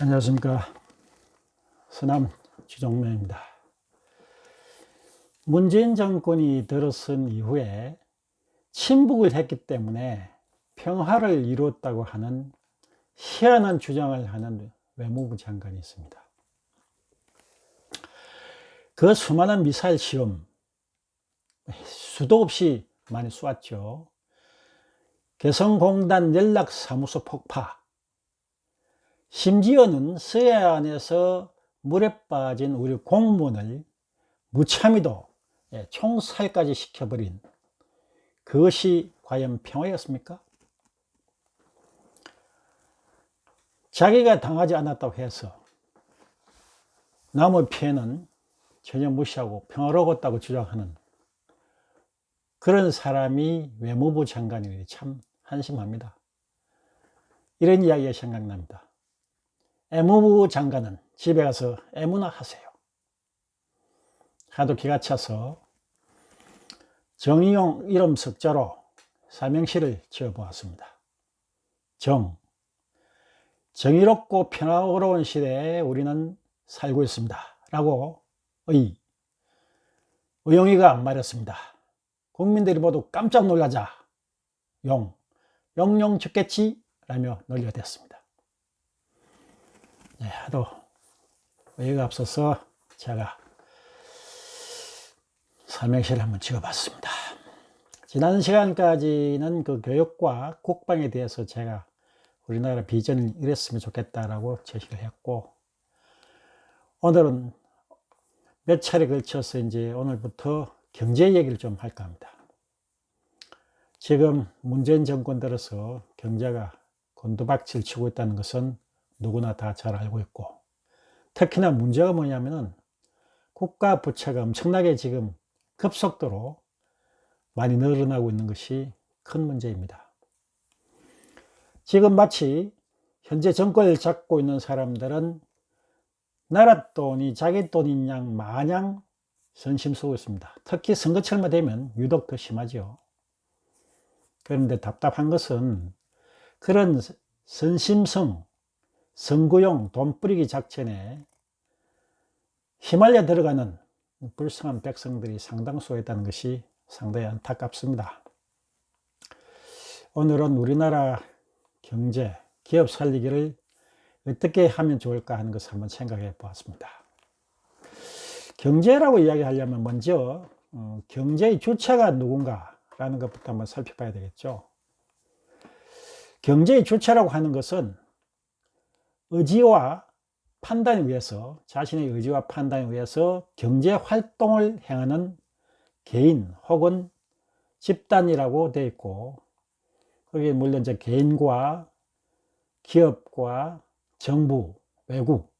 안녕하십니까. 서남 주정명입니다. 문재인 정권이 들어선 이후에 친북을 했기 때문에 평화를 이루었다고 하는 희한한 주장을 하는 외무부 장관이 있습니다. 그 수많은 미사일 시험, 수도 없이 많이 쏘았죠. 개성공단 연락사무소 폭파, 심지어는 서해안에서 물에 빠진 우리 공무원을 무참히도 총살까지 시켜버린, 그것이 과연 평화였습니까? 자기가 당하지 않았다고 해서 남의 피해는 전혀 무시하고 평화로웠다고 주장하는 그런 사람이 외무부 장관이니 참 한심합니다. 이런 이야기가 생각납니다. 외무부 장관은 집에 가서 애무나 하세요. 하도 기가 차서 정의용 이름 석자로 삼행시를 지어보았습니다. 정의롭고 평화로운 시대에 우리는 살고 있습니다. 라고 의용이가 말했습니다. 국민들이 모두 깜짝 놀라자 영영 죽겠지? 라며 논리가 됐습니다. 네, 하도 의의가 앞서서 제가 삼행시를 한번 찍어봤습니다. 지난 시간까지는 그 교육과 국방에 대해서 제가 우리나라 비전을 이랬으면 좋겠다라고 제시를 했고, 오늘은 몇 차례 걸쳐서 이제 오늘부터 경제 얘기를 좀 할까 합니다. 지금 문재인 정권 들어서 경제가 곤두박질 치고 있다는 것은 누구나 다 잘 알고 있고, 특히나 문제가 뭐냐면은 국가 부채가 엄청나게 지금 급속도로 많이 늘어나고 있는 것이 큰 문제입니다. 지금 마치 현재 정권을 잡고 있는 사람들은 나라 돈이 자기 돈인 양 마냥 선심 쓰고 있습니다. 특히 선거철만 되면 유독 더 심하죠. 그런데 답답한 것은 그런 선심성, 선거용 돈 뿌리기 작전에 휘말려 들어가는 불쌍한 백성들이 상당수가 있다는 것이 상당히 안타깝습니다. 오늘은 우리나라 경제, 기업 살리기를 어떻게 하면 좋을까 하는 것을 한번 생각해 보았습니다. 경제라고 이야기하려면 먼저 경제의 주체가 누군가라는 것부터 한번 살펴봐야 되겠죠. 경제의 주체라고 하는 것은 의지와 판단에 의해서, 자신의 의지와 판단에 의해서 경제 활동을 행하는 개인 혹은 집단이라고 되어 있고, 거기에 물론 이제 개인과 기업과 정부, 외국,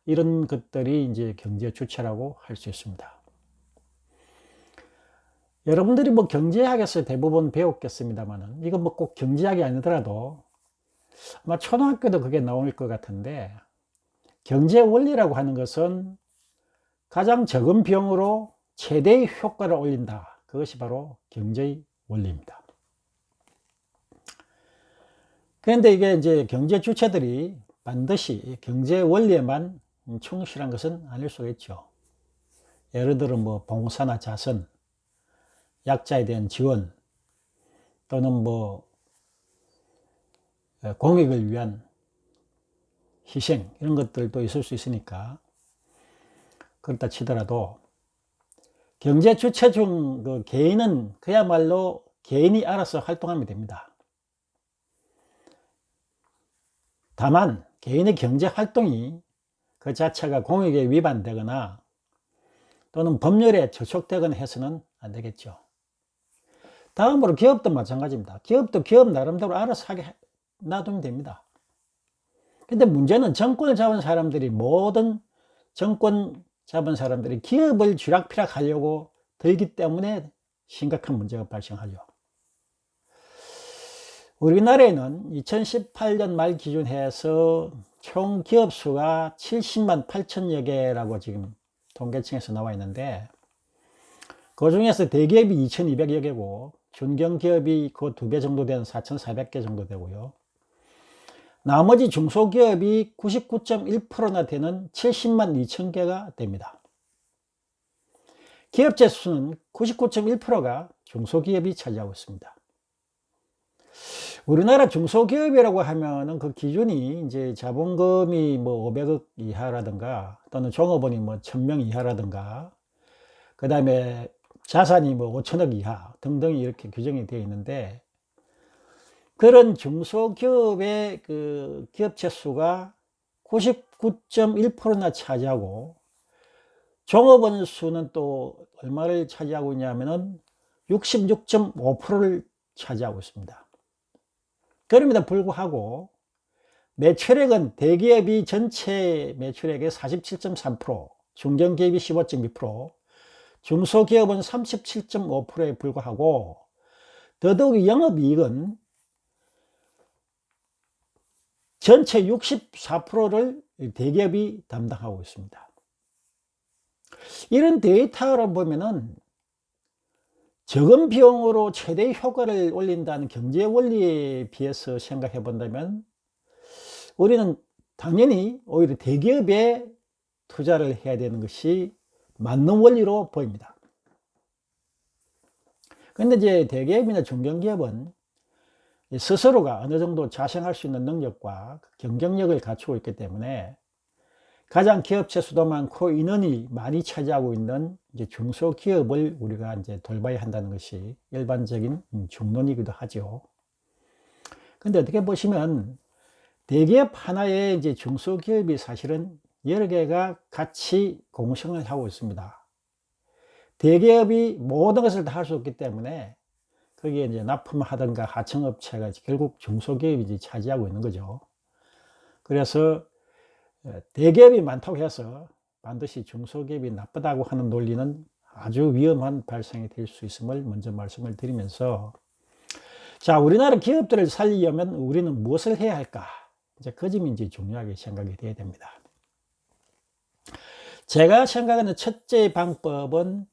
이런 것들이 이제 경제 주체라고 할 수 있습니다. 여러분들이 뭐 경제학에서 대부분 배웠겠습니다만은, 이건 뭐 꼭 경제학이 아니더라도 아마 초등학교도 그게 나올 것 같은데, 경제 원리라고 하는 것은 가장 적은 비용으로 최대의 효과를 올린다. 그것이 바로 경제의 원리입니다. 그런데 이게 이제 경제 주체들이 반드시 경제 원리에만 충실한 것은 아닐 수가 있죠. 예를 들어 뭐 봉사나 자선, 약자에 대한 지원, 또는 뭐 공익을 위한 희생, 이런 것들도 있을 수 있으니까, 그렇다 치더라도 경제 주체 중 그 개인은 그야말로 개인이 알아서 활동하면 됩니다. 다만 개인의 경제 활동이 그 자체가 공익에 위반되거나 또는 법률에 저촉되거나 해서는 안 되겠죠. 다음으로 기업도 마찬가지입니다. 기업도 기업 나름대로 알아서 하게 놔두면 됩니다. 근데 문제는 정권을 잡은 사람들이, 모든 정권 잡은 사람들이 기업을 쥐락펴락 하려고 들기 때문에 심각한 문제가 발생하죠. 우리나라에는 2018년 말 기준해서 총 기업 수가 70만 8천여 개라고 지금 통계청에서 나와 있는데, 그 중에서 대기업이 2,200여 개고 중견기업이 그 2배 정도 되는 4,400개 정도 되고요. 나머지 중소기업이 99.1%나 되는 70만 2천 개가 됩니다. 기업체 수는 99.1%가 중소기업이 차지하고 있습니다. 우리나라 중소기업이라고 하면은 그 기준이 이제 자본금이 뭐 500억 이하라든가 또는 종업원이 뭐 1000명 이하라든가 그 다음에 자산이 뭐 5천억 이하 등등이 이렇게 규정이 되어 있는데, 그런 중소기업의 그 기업체 수가 99.1%나 차지하고 종업원 수는 또 얼마를 차지하고 있냐면은 66.5%를 차지하고 있습니다. 그럼에도 불구하고 매출액은 대기업이 전체 매출액의 47.3%, 중견기업이 15.2%, 중소기업은 37.5%에 불과하고, 더더욱 영업이익은 전체 64%를 대기업이 담당하고 있습니다. 이런 데이터를 보면은 적은 비용으로 최대 효과를 올린다는 경제 원리에 비해서 생각해 본다면 우리는 당연히 오히려 대기업에 투자를 해야 되는 것이 맞는 원리로 보입니다. 그런데 이제 대기업이나 중견기업은 스스로가 어느 정도 자생할 수 있는 능력과 경쟁력을 갖추고 있기 때문에 가장 기업체 수도 많고 인원이 많이 차지하고 있는 이제 중소기업을 우리가 이제 돌봐야 한다는 것이 일반적인 중론이기도 하죠. 근데 어떻게 보시면 대기업 하나의 이제 중소기업이 사실은 여러 개가 같이 공생을 하고 있습니다. 대기업이 모든 것을 다 할 수 없기 때문에 거기에 이제 납품하든가 하청업체가 결국 중소기업이 차지하고 있는 거죠. 그래서 대기업이 많다고 해서 반드시 중소기업이 나쁘다고 하는 논리는 아주 위험한 발상이 될 수 있음을 먼저 말씀을 드리면서, 자, 우리나라 기업들을 살리려면 우리는 무엇을 해야 할까? 이제 그 점이 이제 중요하게 생각이 돼야 됩니다. 제가 생각하는 첫째 방법은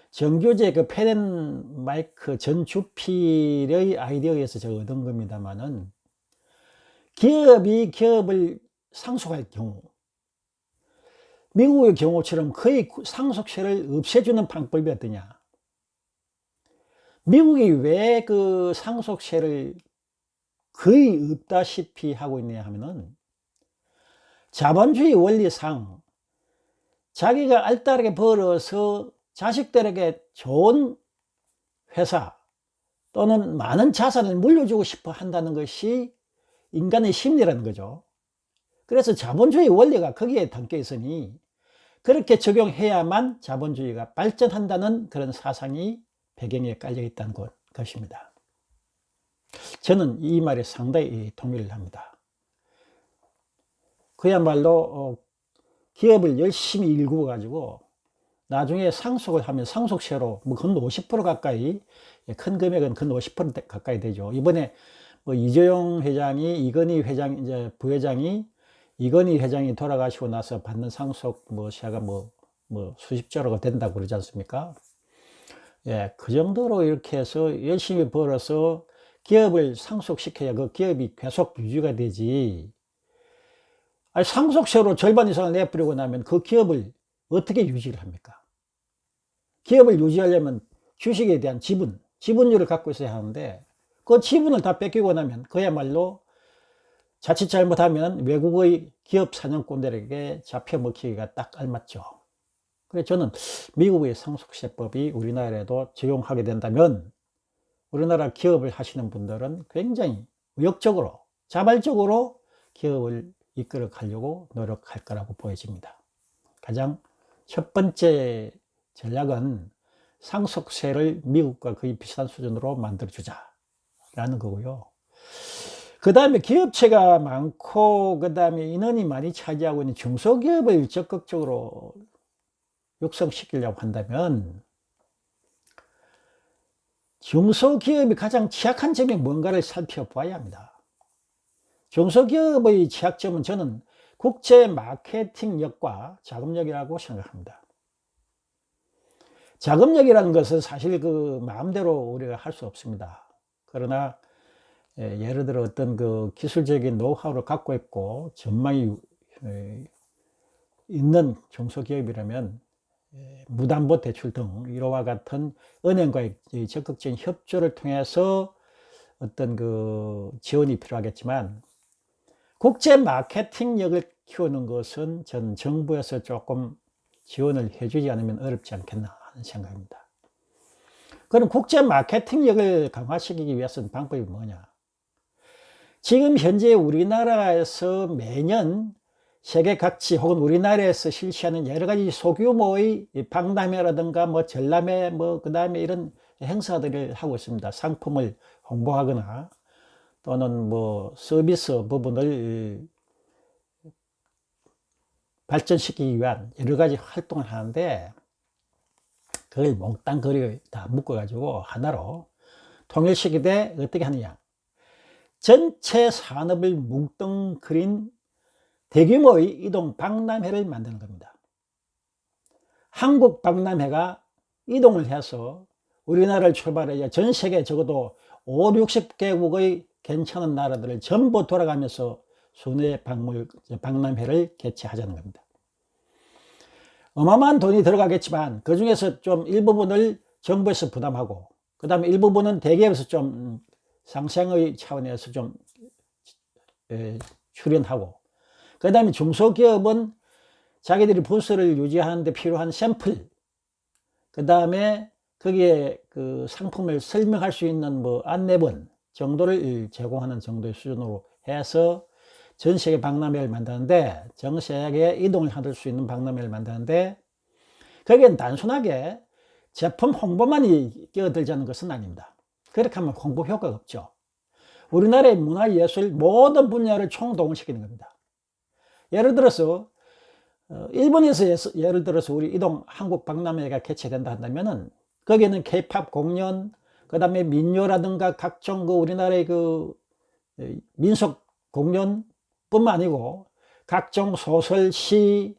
정규제 그 펜앤마이크 전 주필의 아이디어에서 제가 얻은 겁니다만은, 기업이 기업을 상속할 경우 미국의 경우처럼 거의 상속세를 없애주는 방법이 어떠냐. 미국이 왜 그 상속세를 거의 없다시피 하고 있냐 하면은 자본주의 원리상 자기가 알뜰하게 벌어서 자식들에게 좋은 회사 또는 많은 자산을 물려주고 싶어 한다는 것이 인간의 심리라는 거죠. 그래서 자본주의 원리가 거기에 담겨 있으니 그렇게 적용해야만 자본주의가 발전한다는 그런 사상이 배경에 깔려 있다는 것입니다. 저는 이 말에 상당히 동의를 합니다. 그야말로 기업을 열심히 일구어 가지고 나중에 상속을 하면 상속세로 뭐 근 50% 가까이, 큰 금액은 근 50% 가까이 되죠. 이번에 뭐 이재용 회장이, 이건희 회장, 이제 부회장이, 이건희 회장이 돌아가시고 나서 받는 상속 뭐 세가 뭐 수십조가 된다고 그러지 않습니까? 예, 그 정도로 이렇게 해서 열심히 벌어서 기업을 상속시켜야 그 기업이 계속 유지가 되지. 아니, 상속세로 절반 이상을 내버리고 나면 그 기업을 어떻게 유지를 합니까? 기업을 유지하려면 주식에 대한 지분율을 갖고 있어야 하는데 그 지분을 다 뺏기고 나면 그야말로 자칫 잘못하면 외국의 기업 사냥꾼들에게 잡혀 먹히기가 딱 알맞죠. 그래서 저는 미국의 상속세법이 우리나라에도 적용하게 된다면 우리나라 기업을 하시는 분들은 굉장히 의욕적으로, 자발적으로 기업을 이끌어 가려고 노력할 거라고 보여집니다. 가장 첫 번째 전략은 상속세를 미국과 거의 비슷한 수준으로 만들어주자라는 거고요. 그 다음에 기업체가 많고 그 다음에 인원이 많이 차지하고 있는 중소기업을 적극적으로 육성시키려고 한다면 중소기업이 가장 취약한 점이 뭔가를 살펴봐야 합니다. 중소기업의 취약점은 저는 국제 마케팅력과 자금력이라고 생각합니다. 자금력이라는 것은 사실 그 마음대로 우리가 할 수 없습니다. 그러나 예를 들어 어떤 그 기술적인 노하우를 갖고 있고 전망이 있는 중소기업이라면 무담보 대출 등 이와 같은 은행과의 적극적인 협조를 통해서 어떤 그 지원이 필요하겠지만, 국제 마케팅력을 키우는 것은 전 정부에서 조금 지원을 해주지 않으면 어렵지 않겠나 하는 생각입니다. 그럼 국제 마케팅력을 강화시키기 위해서는 방법이 뭐냐? 지금 현재 우리나라에서 매년 세계 각지 혹은 우리나라에서 실시하는 여러 가지 소규모의 박람회라든가 뭐 전람회 뭐 그 다음에 이런 행사들을 하고 있습니다. 상품을 홍보하거나 또는 뭐 서비스 부분을 발전시키기 위한 여러 가지 활동을 하는데, 그걸 몽땅 거리 다 묶어가지고 하나로 통일시키되 어떻게 하느냐? 전체 산업을 뭉뚱그린 대규모의 이동 박람회를 만드는 겁니다. 한국 박람회가 이동을 해서 우리나라를 출발해 전 세계 적어도 5, 60개국의 괜찮은 나라들을 전부 돌아가면서 순회 박람회를 개최하자는 겁니다. 어마어마한 돈이 들어가겠지만 그 중에서 좀 일부분을 정부에서 부담하고, 그 다음에 일부분은 대기업에서 좀 상생의 차원에서 좀 출연하고, 그 다음에 중소기업은 자기들이 부서를 유지하는 데 필요한 샘플, 그 다음에 거기에 그 상품을 설명할 수 있는 뭐 안내본 정도를 제공하는 정도의 수준으로 해서 전 세계 박람회를 만드는데, 전 세계 이동을 할 수 있는 박람회를 만드는데, 거기엔 단순하게 제품 홍보만이 끼어들자는 것은 아닙니다. 그렇게 하면 홍보 효과가 없죠. 우리나라의 문화예술 모든 분야를 총동원시키는 겁니다. 예를 들어서 일본에서 예를 들어서 우리 이동 한국 박람회가 개최된다 한다면은 거기에는 K-팝 공연, 그 다음에 민요라든가 각종 그 우리나라의 그 민속 공연 뿐만 아니고 각종 소설, 시,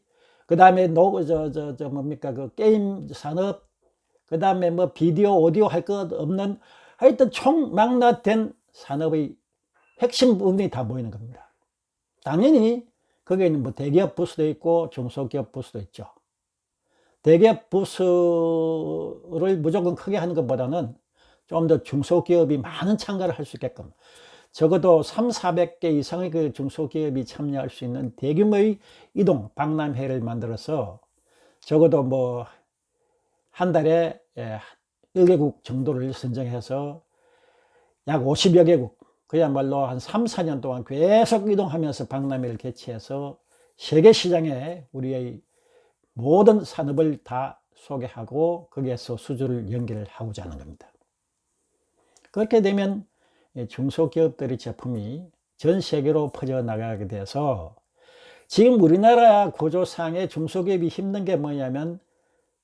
그 다음에 뭡니까 그 게임 산업, 그 다음에 뭐 비디오, 오디오 할 것 없는 하여튼 총망라된 산업의 핵심 부분이 다 모이는 겁니다. 당연히 거기에는 뭐 대기업 부서도 있고 중소기업 부서도 있죠. 대기업 부서를 무조건 크게 하는 것보다는 좀 더 중소기업이 많은 참가를 할 수 있게끔 적어도 300~400개 이상의 그 중소기업이 참여할 수 있는 대규모의 이동 박람회를 만들어서 적어도 뭐 한 달에 1개국 정도를 선정해서 약 50여 개국, 그야말로 한 3, 4년 동안 계속 이동하면서 박람회를 개최해서 세계 시장에 우리의 모든 산업을 다 소개하고 거기에서 수주를 연결하고자 하는 겁니다. 그렇게 되면 중소기업들의 제품이 전 세계로 퍼져나가게 돼서, 지금 우리나라 구조상의 중소기업이 힘든 게 뭐냐면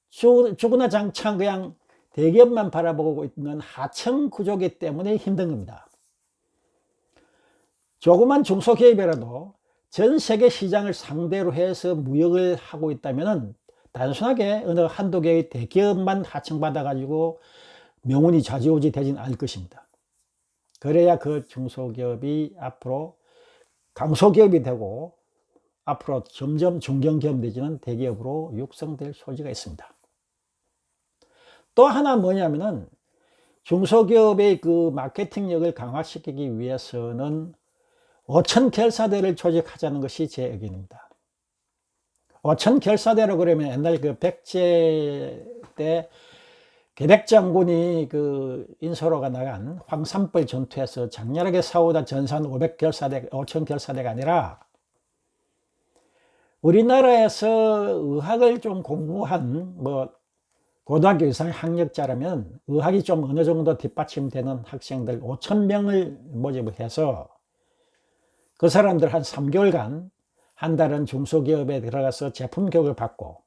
주구나 장창 그냥 대기업만 바라보고 있는 하청 구조기 때문에 힘든 겁니다. 조그만 중소기업이라도 전 세계 시장을 상대로 해서 무역을 하고 있다면 단순하게 어느 한두 개의 대기업만 하청받아 가지고 명운이 좌지우지 되진 않을 것입니다. 그래야 그 중소기업이 앞으로 강소기업이 되고 앞으로 점점 중견기업 내지는 대기업으로 육성될 소지가 있습니다. 또 하나 뭐냐면은 중소기업의 그 마케팅력을 강화시키기 위해서는 5천 결사대를 조직하자는 것이 제 의견입니다. 5천 결사대로 그러면 옛날 그 백제 때 계백장군이 그 인소로가 나간 황산벌 전투에서 장렬하게 싸우다 전사한 500결사대, 5천 결사대가 아니라 우리나라에서 의학을 좀 공부한 뭐 고등학교 이상의 학력자라면 의학이 좀 어느 정도 뒷받침되는 학생들 5,000명을 모집을 해서 그 사람들 한 3개월간 한 달은 중소기업에 들어가서 제품 교육을 받고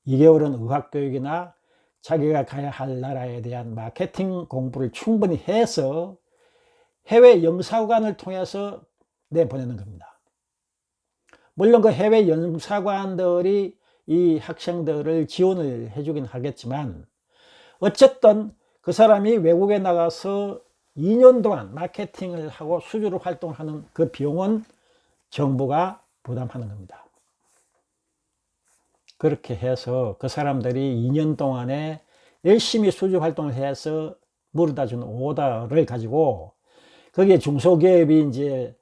2개월은 의학교육이나 자기가 가야 할 나라에 대한 마케팅 공부를 충분히 해서 해외 영사관을 통해서 내보내는 겁니다. 물론 그 해외 영사관들이 이 학생들을 지원을 해주긴 하겠지만 어쨌든 그 사람이 외국에 나가서 2년 동안 마케팅을 하고 수주로 활동하는 그 비용은 정부가 부담하는 겁니다. 그렇게 해서 그 사람들이 2년 동안에 열심히 수주 활동을 해서 물어다 준 오더를 가지고 거기에 중소기업이 이제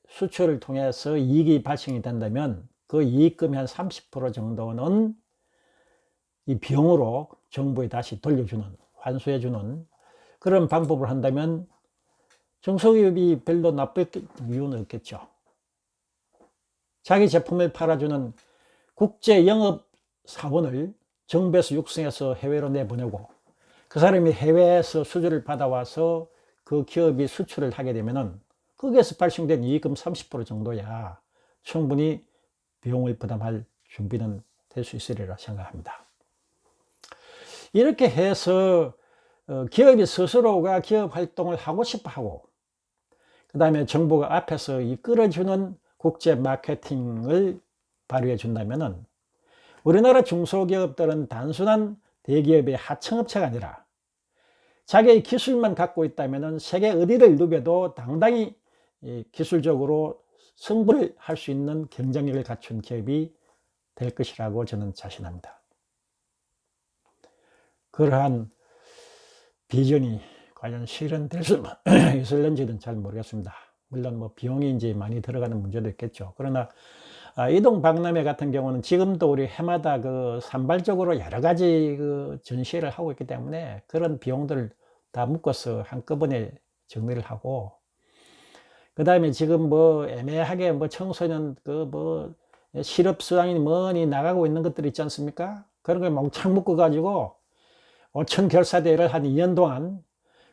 수출을 통해서 이익이 발생이 된다면 그 이익금의 한 30% 정도는 이 비용으로 정부에 다시 돌려주는, 환수해주는 그런 방법을 한다면 중소기업이 별로 나쁠 이유는 없겠죠. 자기 제품을 팔아주는 국제 영업 사원을 정부에서 육성해서 해외로 내보내고 그 사람이 해외에서 수주를 받아와서 그 기업이 수출을 하게 되면은 거기에서 발생된 이익금 30% 정도야 충분히 비용을 부담할 준비는 될 수 있으리라 생각합니다. 이렇게 해서 기업이 스스로가 기업 활동을 하고 싶어 하고 그 다음에 정부가 앞에서 이끌어주는 국제 마케팅을 발휘해 준다면은 우리나라 중소기업들은 단순한 대기업의 하청업체가 아니라 자기의 기술만 갖고 있다면 세계 어디를 누벼도 당당히 기술적으로 승부를 할 수 있는 경쟁력을 갖춘 기업이 될 것이라고 저는 자신합니다. 그러한 비전이 과연 실현될 수 있을는지는 잘 모르겠습니다. 물론 뭐 비용이 이제 많이 들어가는 문제도 있겠죠. 그러나 이동 박람회 같은 경우는 지금도 우리 해마다 그 산발적으로 여러 가지 그 전시회를 하고 있기 때문에 그런 비용들을 다 묶어서 한꺼번에 정리를 하고 그 다음에 지금 뭐 애매하게 뭐 청소년 그 뭐 실업수당이 뭐니 나가고 있는 것들 있지 않습니까? 그런 걸 몽창 묶어 가지고 5천 결사대회를 한 2년 동안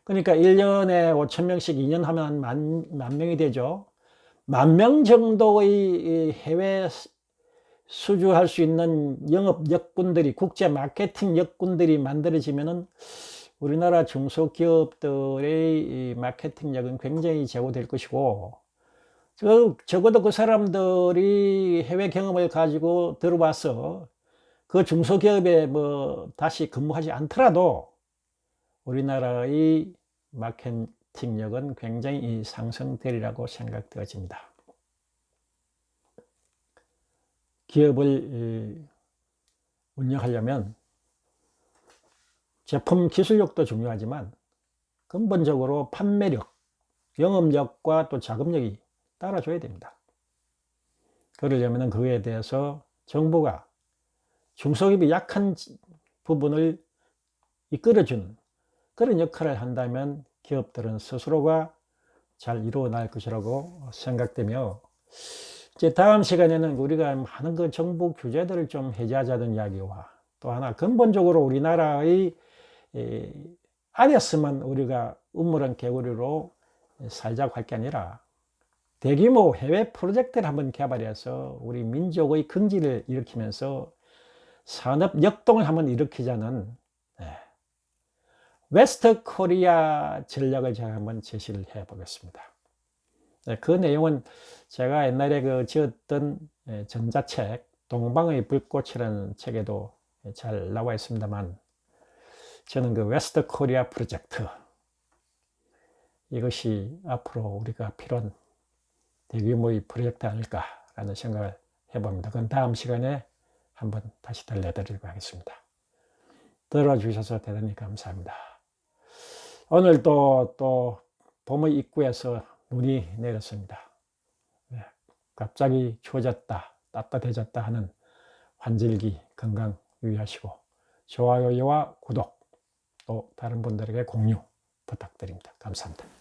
그러니까 1년에 5천 명씩 2년 하면 만 명이 되죠. 10,000명 정도의 해외 수주할 수 있는 영업 역군들이 국제 마케팅 역군들이 만들어지면은 우리나라 중소기업들의 마케팅력은 굉장히 제고될 것이고 적어도 그 사람들이 해외 경험을 가지고 들어와서 그 중소기업에 뭐 다시 근무하지 않더라도 우리나라의 마케팅력은 굉장히 상승되리라고 생각되어집니다. 기업을 운영하려면 제품 기술력도 중요하지만 근본적으로 판매력, 영업력과 또 자금력이 따라줘야 됩니다. 그러려면 그에 대해서 정부가 중소기업이 약한 부분을 이끌어주는 그런 역할을 한다면 기업들은 스스로가 잘 이루어날 것이라고 생각되며 이제 다음 시간에는 우리가 많은 그 정부 규제들을 좀 해제하자는 이야기와 또 하나 근본적으로 우리나라의 안에서만 우리가 우물한 개구리로 살자고 할 게 아니라 대규모 해외 프로젝트를 한번 개발해서 우리 민족의 긍지를 일으키면서 산업 역동을 한번 일으키자는 웨스트 코리아 전략을 제가 한번 제시를 해 보겠습니다. 그 내용은 제가 옛날에 그 지었던 전자책 동방의 불꽃이라는 책에도 잘 나와 있습니다만 저는 그 웨스트 코리아 프로젝트 이것이 앞으로 우리가 필요한 대규모의 프로젝트 아닐까라는 생각을 해봅니다. 그건 다음 시간에 한번 다시 들려드리도록 하겠습니다. 들어주셔서 대단히 감사합니다. 오늘도 또 봄의 입구에서 눈이 내렸습니다. 갑자기 추워졌다, 따뜻해졌다 하는 환절기 건강 유의하시고 좋아요와 구독 또 다른 분들에게 공유 부탁드립니다. 감사합니다.